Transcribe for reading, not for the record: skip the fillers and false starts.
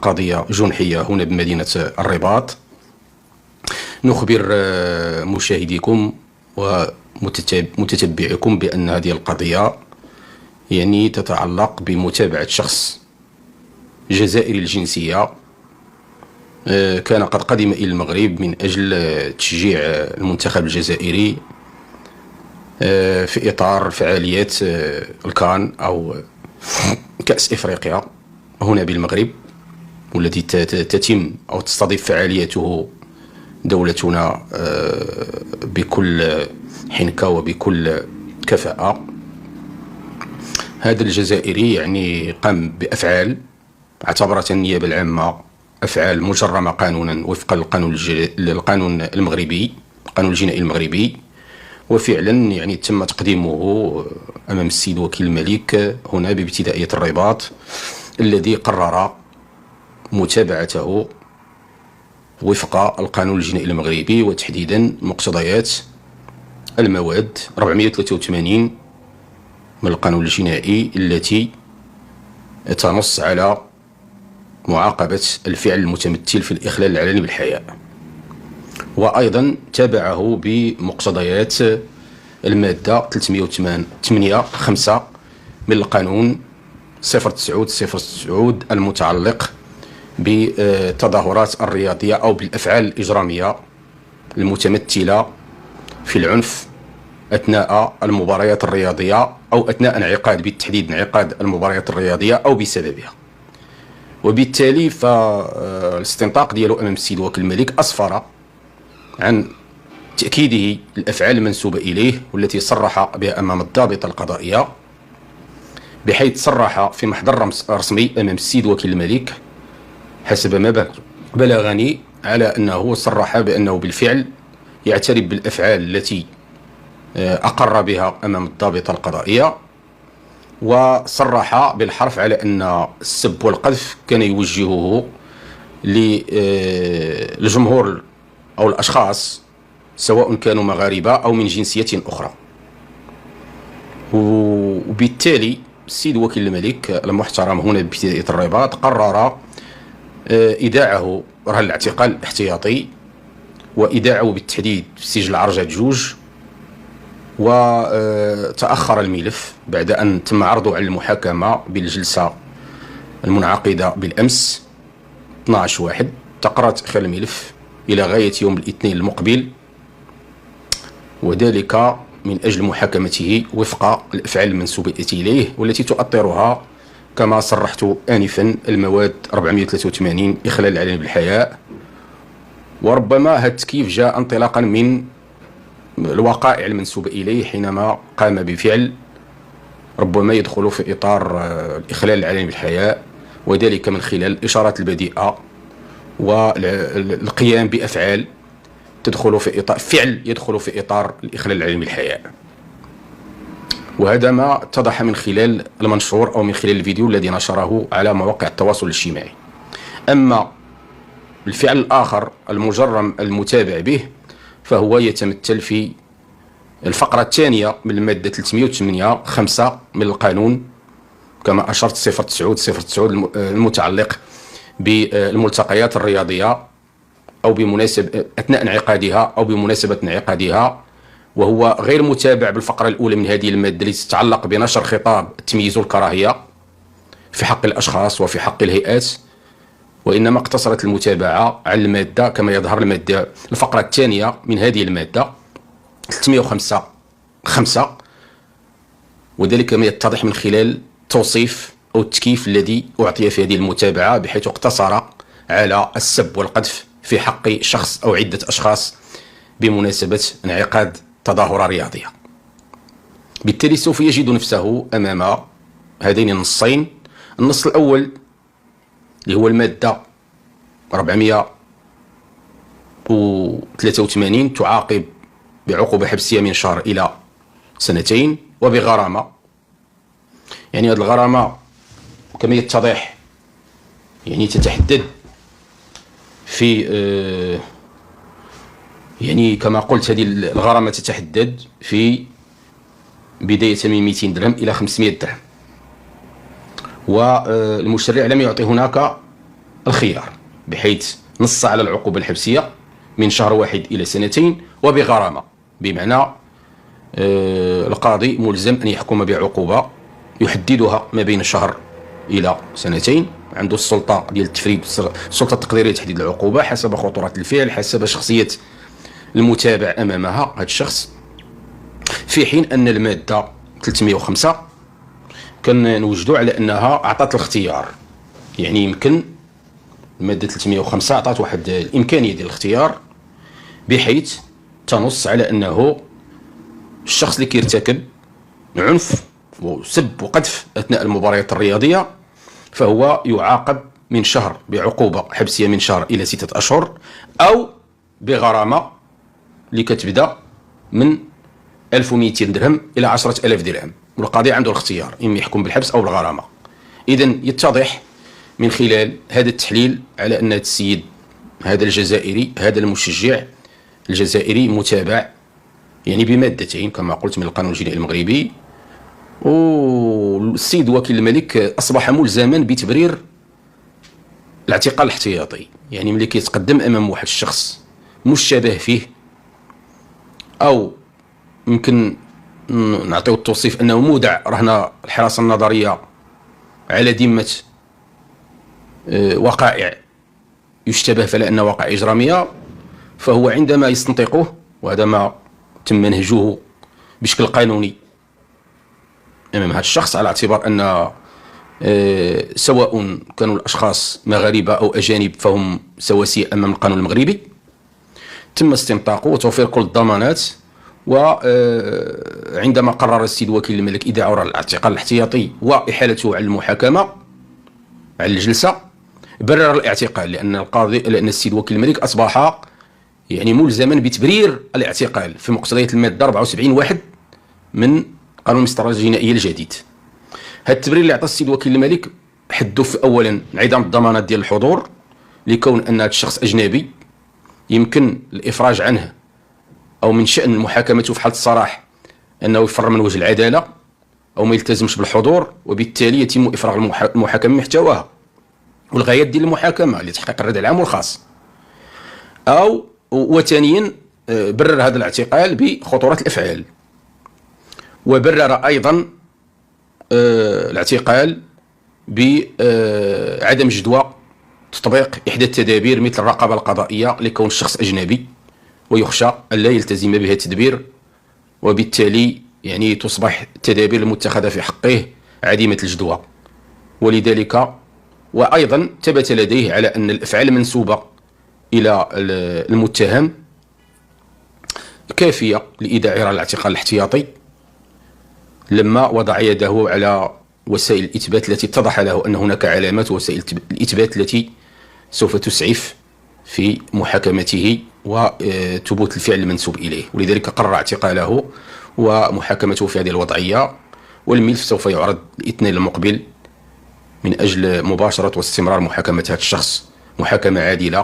قضية جنحية هنا بمدينة الرباط. نخبر مشاهديكم ومتتبعيكم بأن هذه القضية يعني تتعلق بمتابعة شخص جزائري الجنسية كان قد قدم إلى المغرب من أجل تشجيع المنتخب الجزائري في إطار فعاليات الكان أو كأس إفريقيا هنا بالمغرب، والتي تتم أو تستضيف فعالياته دولتنا بكل حنكة وبكل كفاءة. هذا الجزائري يعني قام بأفعال اعتبرتها النيابة العامة أفعال مجرمة قانونا وفقا للقانون المغربي، القانون الجنائي المغربي، وفعلا يعني تم تقديمه أمام السيد وكيل الملك هنا بابتدائية الرباط، الذي قرر متابعته وفق القانون الجنائي المغربي، وتحديدا مقتضيات المواد 483 من القانون الجنائي التي تنص على معاقبة الفعل المتمثل في الإخلال العلني بالحياء. وأيضا تابعه بمقتضيات المادة 308.5 من القانون 09/09 المتعلق بالتظاهرات الرياضية أو بالأفعال الإجرامية المتمثلة في العنف أثناء المباريات الرياضية أو أثناء انعقاد، بالتحديد انعقاد المباريات الرياضية أو بسببها. وبالتالي فالاستنطاق ديالو أمام السيد وكيل الملك أسفر عن تأكيده الأفعال المنسوبة إليه والتي صرح بها أمام الضابطة القضائية، بحيث صرح في محضر رسمي أمام السيد وكيل الملك حسب ما بلغني على أنه صرح بأنه بالفعل يعترف بالأفعال التي أقر بها أمام الضابطة القضائية، وصرح بالحرف على أن السب والقذف كان يوجهه للجمهور أو الأشخاص سواء كانوا مغاربة أو من جنسية أخرى. وبالتالي السيد وكيل الملك المحترم هنا بابتدائية الرباط قرر إيداعه رهن الاعتقال الاحتياطي وإيداعه بالتحديد في سجل عرجة جوج. وتأخر الملف بعد أن تم عرضه على المحاكمة بالجلسة المنعقدة بالأمس 12/1. تقرر تأخير الملف إلى غاية يوم الاثنين المقبل، وذلك من أجل محاكمته وفق الأفعال المنسوبة إليه والتي تؤطرها كما صرحت آنفا المواد 483 إخلال العلني بالحياء. وربما هذا التكييف جاء انطلاقا من الوقائع المنسوبة إليه حينما قام بفعل ربما يدخل في إطار الإخلال العلني بالحياء، وذلك من خلال الإشارات البذيئة والقيام بأفعال تدخل في إطار فعل يدخل في إطار الإخلال العلني بالحياء. وهذا ما اتضح من خلال المنشور أو من خلال الفيديو الذي نشره على مواقع التواصل الاجتماعي. أما الفعل الآخر المجرم المتابع به فهو يتمثل في الفقرة الثانية من المادة 308.5 من القانون كما أشرت 09/09 المتعلق بالملتقيات الرياضية أو بمناسبة أثناء انعقادها أو بمناسبة انعقادها، وهو غير متابع بالفقرة الأولى من هذه المادة التي تتعلق بنشر خطاب التمييز والكراهية في حق الأشخاص وفي حق الهيئات، وإنما اقتصرت المتابعة على المادة كما يظهر المادة الفقرة الثانية من هذه المادة 305.5، وذلك ما يتضح من خلال توصيف أو التكييف الذي أعطي في هذه المتابعة، بحيث اقتصر على السب والقذف في حق شخص أو عدة أشخاص بمناسبة انعقاد تظاهرة رياضية. بالتالي سوف يجد نفسه أمام هذين النصين. النص الأول اللي هو المادة 483 تعاقب بعقوبة حبسية من شهر إلى 2 وبغرامة. يعني هذه الغرامة كما يتضح يعني تتحدد في يعني كما قلت هذه الغرامة تتحدد في بداية من 200 درهم إلى 500 درهم، والمشرع لم يعطي هناك الخيار، بحيث نص على العقوبة الحبسية من شهر 1 إلى 2 وبغرامة، بمعنى القاضي ملزم أن يحكم بعقوبة يحددها ما بين شهر إلى 2. عنده السلطة ديال التفريد، السلطة التقديرية تحديد العقوبة حسب خطورة الفعل، حسب شخصية المتابع أمامها هذا الشخص. في حين أن المادة 305 كنوجدوا على أنها أعطت الاختيار، يعني يمكن المادة 305 أعطت واحد الإمكانية ديال الاختيار، بحيث تنص على أنه الشخص اللي كيرتكب عنف وسب وقذف أثناء المباريات الرياضية فهو يعاقب من شهر بعقوبة حبسية من شهر إلى 6 أشهر، أو بغرامة اللي كتبدا من 1200 درهم إلى 10,000 درهم، والقاضي عنده الاختيار إما يحكم بالحبس أو بالغرامة. إذن يتضح من خلال هذا التحليل على أن السيد هذا الجزائري، هذا المشجع الجزائري متابع يعني بمادتين كما قلت من القانون الجنائي المغربي، والسيد وكيل الملك أصبح ملزما بتبرير الاعتقال الاحتياطي. يعني ملي كيتقدم أمام واحد الشخص مشتبه فيه، أو يمكن نعطيو التوصيف أنه مودع رهن الحراسة النظرية على ذمة وقائع يشتبه فلا أنها وقائع إجرامية، فهو عندما يستنطقه، وهذا ما تم منهجه بشكل قانوني أمام هذا الشخص، على اعتبار أن سواء كانوا الأشخاص مغاربة أو أجانب فهم سواسية أمام القانون المغربي، تم استنطاقه وتوفير كل الضمانات. وعندما قرر السيد وكيل الملك إيداع الاعتقال الاحتياطي وإحالته على المحاكمة على الجلسة، برر الاعتقال لأن السيد وكيل الملك أصبح يعني ملزما بتبرير الاعتقال في مقتضيات المادة 74(1) من قانون المسطرة الجنائية الجديد. هذا التبرير اللي عطى السيد وكيل الملك حدو في أولا انعدام الضمانات ديال الحضور، لكون أن هذا الشخص أجنبي يمكن الإفراج عنه أو من شأن محاكمته في حالة الصراح أنه يفر من وجه العدالة أو ما يلتزمش بالحضور، وبالتالي يتم إفراغ المحاكمة من محتواها والغايات ديال المحاكمة لتحقيق الردع العام والخاص. أو وثانيا برر هذا الاعتقال بخطورة الأفعال، وبرر أيضا الاعتقال بعدم جدوى تطبيق إحدى التدابير مثل الرقابة القضائية لكون الشخص أجنبي ويخشى أن لا يلتزم بها التدبير، وبالتالي يعني تصبح التدابير المتخذة في حقه عديمة الجدوى. ولذلك وأيضا ثبت لديه على أن الأفعال المنسوبة إلى المتهم كافية لإيداع الاعتقال الاحتياطي لما وضع يده على وسائل الإثبات التي اتضح له أن هناك علامات وسائل الإثبات التي سوف تسعف في محاكمته وثبوت الفعل المنسوب إليه. ولذلك قرر اعتقاله ومحاكمته في هذه الوضعية، والملف سوف يعرض الاثنين المقبل من أجل مباشرة واستمرار محاكمة هذا الشخص محاكمة عادلة.